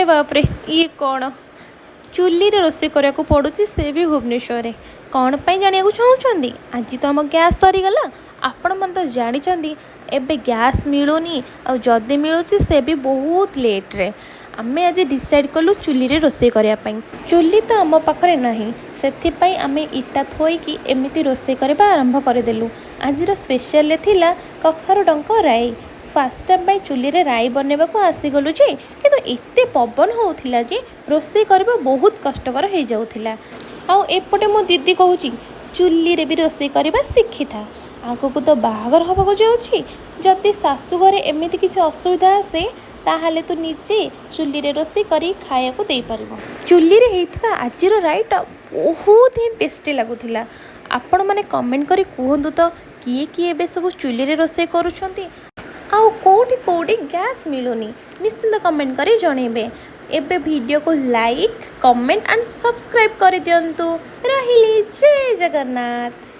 बाप रे ये कौन चुली रे रोषे करिया को पड़ुची से भी भुवनेश्वर कौन पाई जानिया को चाहूँगी। आज तो आम गैस सरीगला आपण मन तो जानी एबे गैस मिलूनी आ जदि मिलूची से भी बहुत लेट रे आमे आज डिसाइड कलु चुली रे रोषे करने। चुली तो आम पाखरे नहीं से आमे इटा थोईकी एमती रोषे करबा आरंभ करदेलु। आज स्पेशल थिला कखारु डंक राई फास्ट टाइम चुली रे राई बनवा को आसीगलु जे कि एते पवन होउथिला जे रोषे करबा बहुत कष्टकर हो जाउथिला। आउ एपटे मो दीदी कहूची चुली रे भी रोषे करबा शिखी था आगको तो बाहागर हबाको जाउछि जदि शाशु घरे एमिति किसी असुविधा आसे ताहाले तो निजे चुली रे रोषे करी खाया को दे परिबो। चुली रे हेइथबा आजिर राईटा बहुत ही टेस्टी लागुथिला। आपण माने कमेंट करी कहंतु तो किए किए एबे सब चुली रे रोषे करूछंती आउ कोठी कोठी गैस मिलुनी निश्चिंत कमेंट करी जणेबे। एबे वीडियो को लाइक कमेंट एंड सब्सक्राइब कर दियंतु। रहिली जय जगन्नाथ।